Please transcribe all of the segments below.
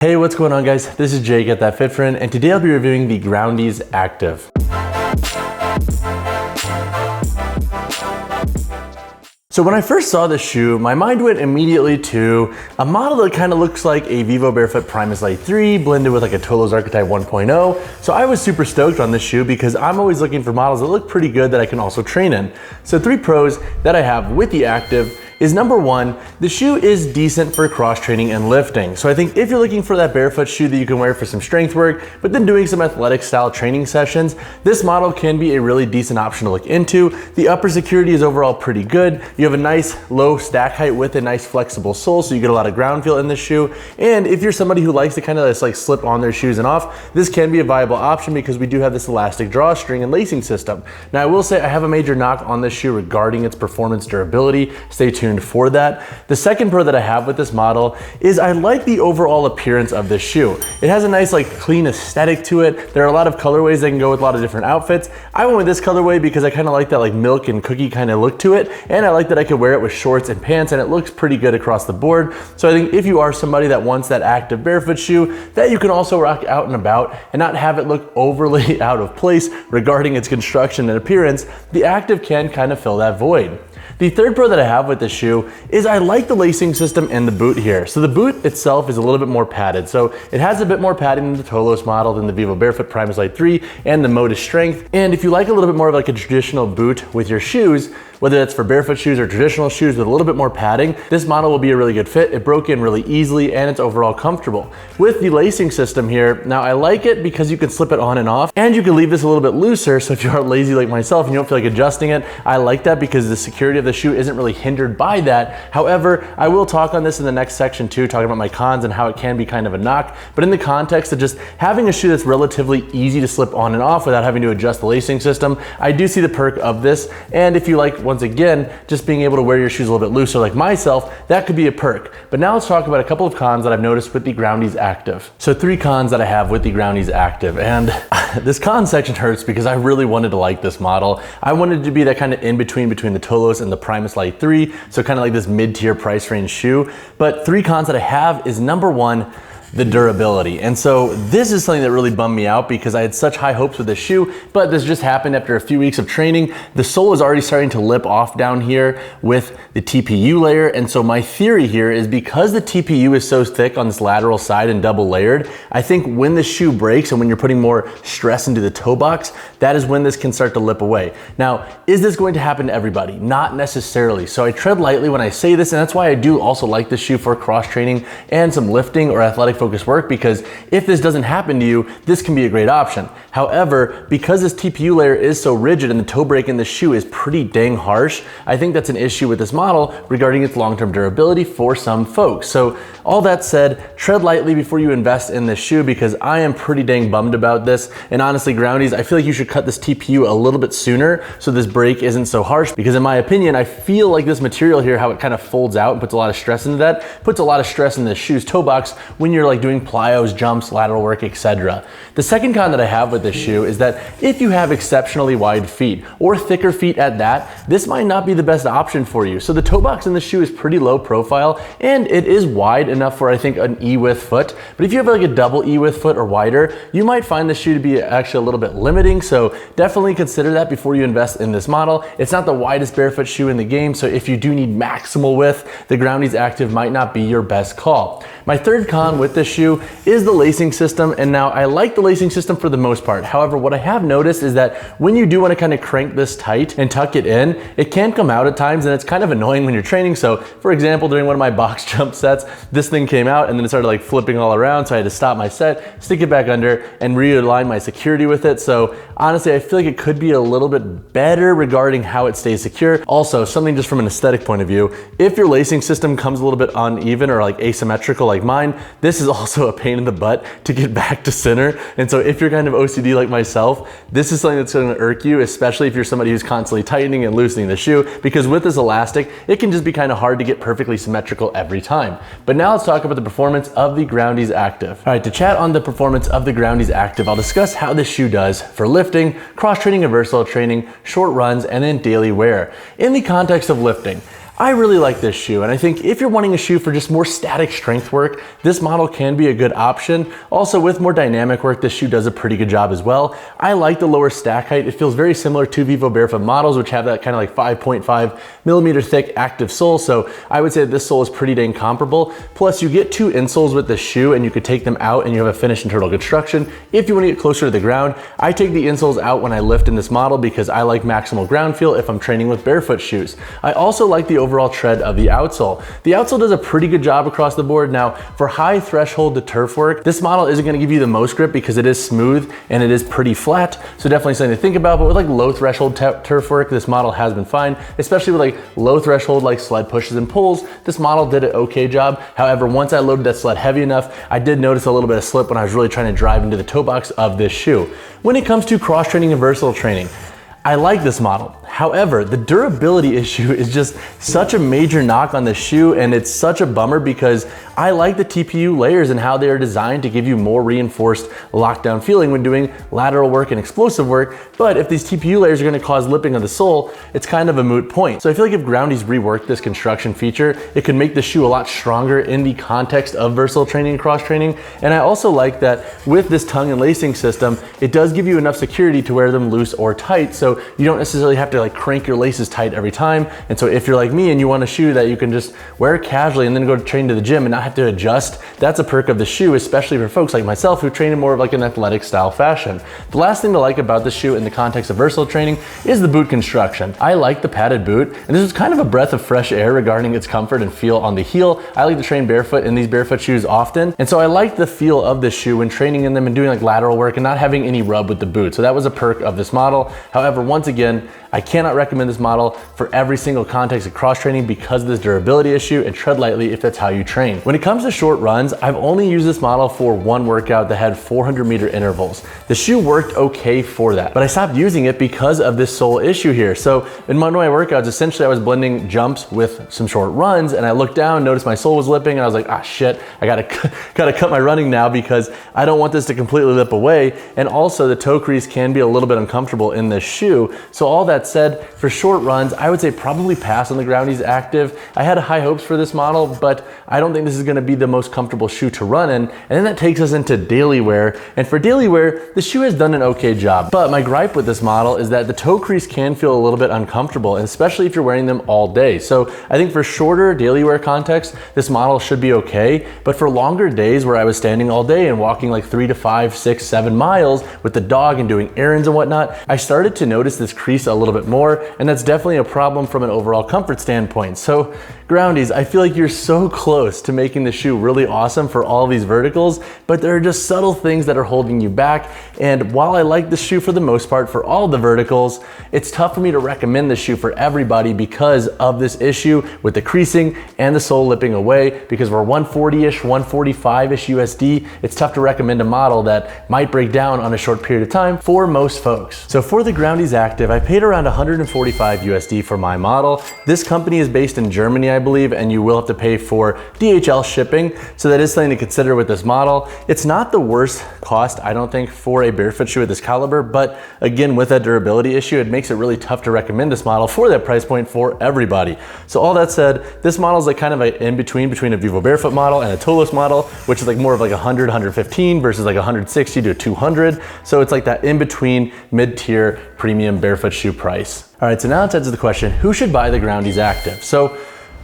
Hey, what's going on guys? This is Jake at That Fit Friend, and today I'll be reviewing the GROUNDIES Active. So when I first saw this shoe, my mind went immediately to a model that kind of looks like a Vivobarefoot Primus Lite III blended with like a Tolos Archetype 1.0. So I was super stoked on this shoe because I'm always looking for models that look pretty good that I can also train in. So 3 pros that I have with the Active is number 1, the shoe is decent for cross training and lifting. So I think if you're looking for that barefoot shoe that you can wear for some strength work, but then doing some athletic style training sessions, this model can be a really decent option to look into. The upper security is overall pretty good. You have a nice low stack height with a nice flexible sole, so you get a lot of ground feel in this shoe. And if you're somebody who likes to kind of just like slip on their shoes and off, this can be a viable option because we do have this elastic drawstring and lacing system. Now I will say I have a major knock on this shoe regarding its performance durability. Stay tuned for that. The second pro that I have with this model is I like the overall appearance of this shoe. It has a nice like clean aesthetic to it. There are a lot of colorways that can go with a lot of different outfits. I went with this colorway because I kind of like that like milk and cookie kind of look to it, and I like that I could wear it with shorts and pants and it looks pretty good across the board. So I think if you are somebody that wants that active barefoot shoe that you can also rock out and about and not have it look overly out of place regarding its construction and appearance, the Active can kind of fill that void. The third pro that I have with this shoe is I like the lacing system and the boot here. So the boot itself is a little bit more padded. So it has a bit more padding than the Tolos model, than the Vivobarefoot Primus Lite III and the Modus Strength. And if you like a little bit more of like a traditional boot with your shoes, whether that's for barefoot shoes or traditional shoes with a little bit more padding, this model will be a really good fit. It broke in really easily and it's overall comfortable. With the lacing system here, now I like it because you can slip it on and off, and you can leave this a little bit looser, so if you aren't lazy like myself and you don't feel like adjusting it, I like that because the security of the shoe isn't really hindered by that. However, I will talk on this in the next section too, talking about my cons and how it can be kind of a knock, but in the context of just having a shoe that's relatively easy to slip on and off without having to adjust the lacing system, I do see the perk of this. And if you like, once again, just being able to wear your shoes a little bit looser like myself, that could be a perk. But now let's talk about a couple of cons that I've noticed with the GROUNDIES Active. So 3 cons that I have with the GROUNDIES Active, and this con section hurts because I really wanted to like this model. I wanted to be that kind of in between the Tolos and the Primus Lite III, so kind of like this mid-tier price range shoe. But 3 cons that I have is number 1, the durability. And so this is something that really bummed me out because I had such high hopes with this shoe, but this just happened after a few weeks of training. The sole is already starting to lip off down here with the TPU layer. And so my theory here is because the TPU is so thick on this lateral side and double layered, I think when the shoe breaks and when you're putting more stress into the toe box, that is when this can start to lip away. Now, is this going to happen to everybody? Not necessarily. So I tread lightly when I say this, and that's why I do also like this shoe for cross training and some lifting or athletic focused work, because if this doesn't happen to you, this can be a great option. However, because this TPU layer is so rigid and the toe break in the shoe is pretty dang harsh, I think that's an issue with this model regarding its long-term durability for some folks. So all that said, tread lightly before you invest in this shoe because I am pretty dang bummed about this. And honestly, Groundies, I feel like you should cut this TPU a little bit sooner so this break isn't so harsh, because in my opinion, I feel like this material here, how it kind of folds out and puts a lot of stress into that, puts a lot of stress in the shoe's toe box when you're like doing plyos, jumps, lateral work, etc. The second con that I have with this shoe is that if you have exceptionally wide feet or thicker feet at that, this might not be the best option for you. So the toe box in the shoe is pretty low profile and it is wide enough for I think an E-width foot. But if you have like a double E-width foot or wider, you might find this shoe to be actually a little bit limiting. So definitely consider that before you invest in this model. It's not the widest barefoot shoe in the game, so if you do need maximal width, the GROUNDIES Active might not be your best call. My third con with this shoe is the lacing system, and now I like the lacing system for the most part. However, what I have noticed is that when you do want to kind of crank this tight and tuck it in, it can come out at times and it's kind of annoying when you're training. So for example, during one of my box jump sets, this thing came out and then it started like flipping all around, so I had to stop my set, stick it back under, and realign my security with it. So honestly, I feel like it could be a little bit better regarding how it stays secure. Also, something just from an aesthetic point of view, if your lacing system comes a little bit uneven or like asymmetrical like mine, this is also a pain in the butt to get back to center. And so if you're kind of OCD like myself, this is something that's going to irk you, especially if you're somebody who's constantly tightening and loosening the shoe, because with this elastic, it can just be kind of hard to get perfectly symmetrical every time. But now let's talk about the performance of the GROUNDIES Active. All right, to chat on the performance of the GROUNDIES Active, I'll discuss how this shoe does for lifting, cross training and versatile training, short runs, and then daily wear. In the context of lifting, I really like this shoe, and I think if you're wanting a shoe for just more static strength work, this model can be a good option. Also, with more dynamic work, this shoe does a pretty good job as well. I like the lower stack height. It feels very similar to Vivobarefoot models, which have that kind of like 5.5 millimeter thick active sole. So I would say that this sole is pretty dang comparable. Plus, you get 2 insoles with this shoe, and you could take them out and you have a finished internal construction. If you want to get closer to the ground, I take the insoles out when I lift in this model because I like maximal ground feel if I'm training with barefoot shoes. I also like the overall tread of the outsole. The outsole does a pretty good job across the board. Now, for high threshold to turf work, this model isn't going to give you the most grip because it is smooth and it is pretty flat. So definitely something to think about. But with like low threshold turf work, this model has been fine, especially with like low threshold like sled pushes and pulls. This model did an okay job. However, once I loaded that sled heavy enough, I did notice a little bit of slip when I was really trying to drive into the toe box of this shoe. When it comes to cross training and versatile training, I like this model. However, the durability issue is just such a major knock on the shoe, and it's such a bummer because I like the TPU layers and how they are designed to give you more reinforced lockdown feeling when doing lateral work and explosive work. But if these TPU layers are going to cause lipping of the sole, it's kind of a moot point. So I feel like if Groundies reworked this construction feature, it could make the shoe a lot stronger in the context of versatile training and cross training. And I also like that with this tongue and lacing system, it does give you enough security to wear them loose or tight. So you don't necessarily have to like crank your laces tight every time. And so if you're like me and you want a shoe that you can just wear casually and then go to train to the gym and not have to adjust, that's a perk of the shoe, especially for folks like myself who train in more of like an athletic style fashion. The last thing to like about the shoe in the context of versatile training is the boot construction. I like the padded boot, and this is kind of a breath of fresh air regarding its comfort and feel on the heel. I like to train barefoot in these barefoot shoes often, and so I like the feel of this shoe when training in them and doing like lateral work and not having any rub with the boot. So that was a perk of this model. However, once again, I cannot recommend this model for every single context of cross training because of this durability issue, and tread lightly if that's how you train. When it comes to short runs, I've only used this model for one workout that had 400-meter intervals. The shoe worked okay for that, but I stopped using it because of this sole issue here. So in one of my workouts, essentially I was blending jumps with some short runs, and I looked down, noticed my sole was lipping, and I was like, ah shit, I gotta cut my running now because I don't want this to completely lip away. And also the toe crease can be a little bit uncomfortable in this shoe. So all that said, for short runs, I would say probably pass on the Groundies Active. I had high hopes for this model, but I don't think this is gonna be the most comfortable shoe to run in. And then that takes us into daily wear. And for daily wear, the shoe has done an okay job. But my gripe with this model is that the toe crease can feel a little bit uncomfortable, and especially if you're wearing them all day. So I think for shorter daily wear context, this model should be okay. But for longer days where I was standing all day and walking like 3 to 5, 6, 7 miles with the dog and doing errands and whatnot, I started to notice this crease a little bit more, and that's definitely a problem from an overall comfort standpoint. So Groundies, I feel like you're so close to making the shoe really awesome for all these verticals, but there are just subtle things that are holding you back. And while I like this shoe for the most part for all the verticals, it's tough for me to recommend this shoe for everybody because of this issue with the creasing and the sole lipping away. Because we're 140-ish, 145-ish USD, it's tough to recommend a model that might break down on a short period of time for most folks. So for the Groundies Active, I paid around 145 USD for my model. This company is based in Germany, I believe, and you will have to pay for DHL shipping. So that is something to consider with this model. It's not the worst cost, I don't think, for a barefoot shoe at this caliber, but again, with that durability issue, it makes it really tough to recommend this model for that price point for everybody. So all that said, this model is like kind of an in-between between a Vivobarefoot model and a Tolos model, which is like more of like 100, 115 versus like 160 to 200. So it's like that in-between mid-tier premium barefoot shoe price. All right, so now let's answer the question, who should buy the Groundies Active? So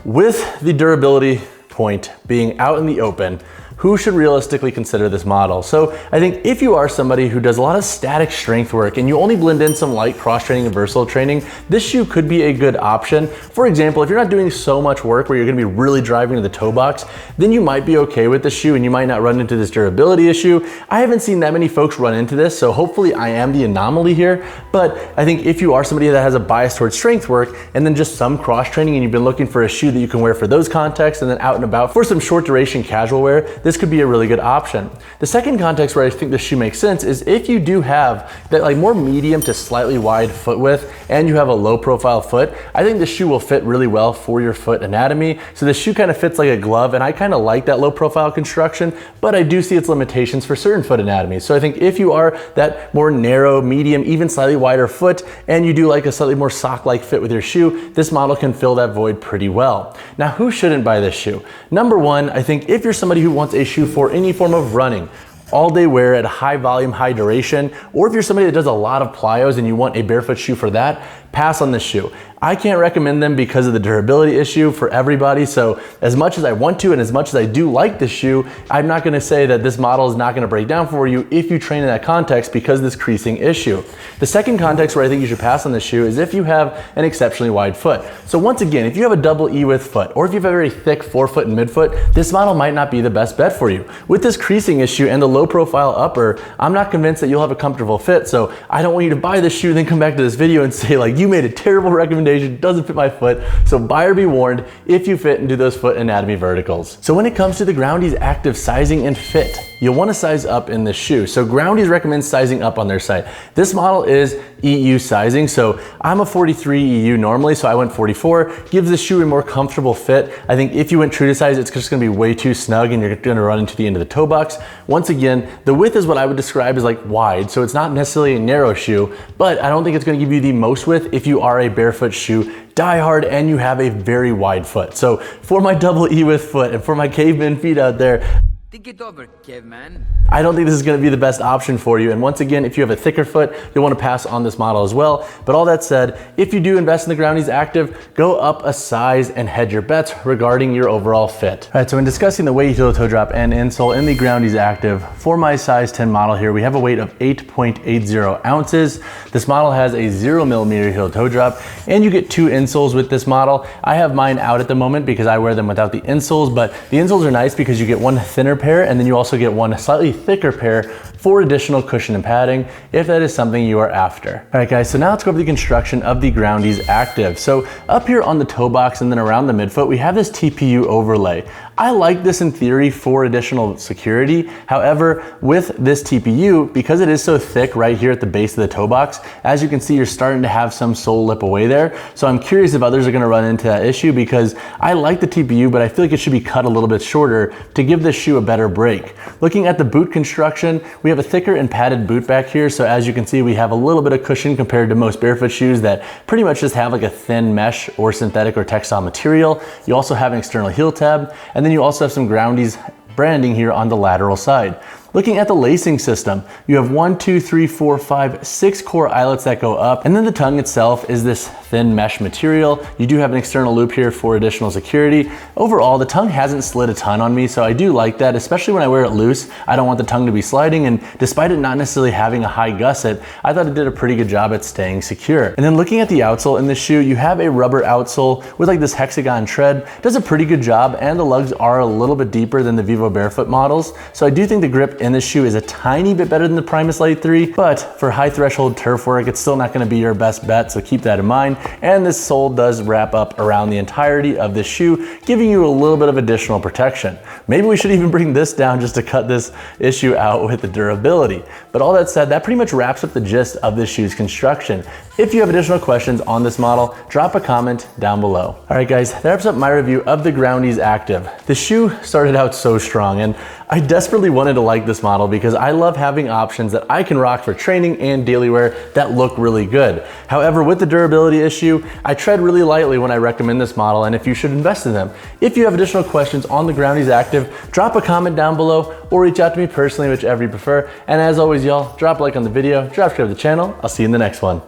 with the durability point being out in the open, who should realistically consider this model? So I think if you are somebody who does a lot of static strength work and you only blend in some light cross training and versatile training, this shoe could be a good option. For example, if you're not doing so much work where you're gonna be really driving to the toe box, then you might be okay with the shoe and you might not run into this durability issue. I haven't seen that many folks run into this, so hopefully I am the anomaly here. But I think if you are somebody that has a bias towards strength work and then just some cross training and you've been looking for a shoe that you can wear for those contexts and then out and about for some short duration casual wear, this this could be a really good option. The second context where I think this shoe makes sense is if you do have that like more medium to slightly wide foot width and you have a low profile foot, I think this shoe will fit really well for your foot anatomy. So the shoe kind of fits like a glove, and I kind of like that low profile construction, but I do see its limitations for certain foot anatomies. So I think if you are that more narrow, medium, even slightly wider foot, and you do like a slightly more sock-like fit with your shoe, this model can fill that void pretty well. Now, who shouldn't buy this shoe? Number one, I think if you're somebody who wants a shoe for any form of running, all day wear at high volume, high duration, or if you're somebody that does a lot of plyos and you want a barefoot shoe for that, pass on this shoe. I can't recommend them because of the durability issue for everybody. So as much as I want to and as much as I do like this shoe, I'm not gonna say that this model is not gonna break down for you if you train in that context because of this creasing issue. The second context where I think you should pass on this shoe is if you have an exceptionally wide foot. So once again, if you have a double E width foot, or if you have a very thick forefoot and midfoot, this model might not be the best bet for you. With this creasing issue and the low profile upper, I'm not convinced that you'll have a comfortable fit. So I don't want you to buy this shoe, then come back to this video and say like, you made a terrible recommendation, doesn't fit my foot. So buyer be warned if you fit into those foot anatomy verticals. So when it comes to the Groundies Active sizing and fit, you'll want to size up in this shoe. So Groundies recommends sizing up on their site. This model is EU sizing. So I'm a 43 EU normally, so I went 44. Gives the shoe a more comfortable fit. I think if you went true to size, it's just gonna be way too snug and you're gonna run into the end of the toe box. Once again, the width is what I would describe as like wide. So it's not necessarily a narrow shoe, but I don't think it's gonna give you the most width if you are a barefoot shoe diehard and you have a very wide foot. So for my double E width foot and for my caveman feet out there, think it over, caveman. I don't think this is gonna be the best option for you. And once again, if you have a thicker foot, you'll wanna pass on this model as well. But all that said, if you do invest in the Groundies Active, go up a size and hedge your bets regarding your overall fit. All right, so in discussing the weight, heel toe drop, and insole in the Groundies Active, for my size 10 model here, we have a weight of 8.80 ounces. This model has a 0mm heel toe drop, and you get 2 insoles with this model. I have mine out at the moment because I wear them without the insoles, but the insoles are nice because you get one thinner pair and then you also get one slightly thicker pair for additional cushion and padding if that is something you are after. All right guys, so now let's go over the construction of the Groundies Active. So up here on the toe box and then around the midfoot, we have this TPU overlay. I like this in theory for additional security. However, with this TPU, because it is so thick right here at the base of the toe box, as you can see, you're starting to have some sole lip away there. So I'm curious if others are gonna run into that issue because I like the TPU, but I feel like it should be cut a little bit shorter to give this shoe a better break. Looking at the boot construction, we have a thicker and padded boot back here. So as you can see, we have a little bit of cushion compared to most barefoot shoes that pretty much just have like a thin mesh or synthetic or textile material. You also have an external heel tab, and then you also have some Groundies branding here on the lateral side. Looking at the lacing system, you have 1, 2, 3, 4, 5, 6 core eyelets that go up, and then the tongue itself is this thin mesh material. You do have an external loop here for additional security. Overall, the tongue hasn't slid a ton on me, so I do like that, especially when I wear it loose. I don't want the tongue to be sliding, and despite it not necessarily having a high gusset, I thought it did a pretty good job at staying secure. And then looking at the outsole in this shoe, you have a rubber outsole with like this hexagon tread. Does a pretty good job, and the lugs are a little bit deeper than the Vivobarefoot models, so I do think the grip in this shoe is a tiny bit better than the Primus Lite III, but for high threshold turf work, it's still not gonna be your best bet, so keep that in mind. And this sole does wrap up around the entirety of this shoe, giving you a little bit of additional protection. Maybe we should even bring this down just to cut this issue out with the durability. But all that said, that pretty much wraps up the gist of this shoe's construction. If you have additional questions on this model, drop a comment down below. All right guys, that wraps up my review of the Groundies Active. The shoe started out so strong, and I desperately wanted to like this model because I love having options that I can rock for training and daily wear that look really good. However, with the durability issue, I tread really lightly when I recommend this model and if you should invest in them. If you have additional questions on the Groundies Active, drop a comment down below or reach out to me personally, whichever you prefer. And as always, y'all, drop a like on the video, drop subscribe to the channel. I'll see you in the next one.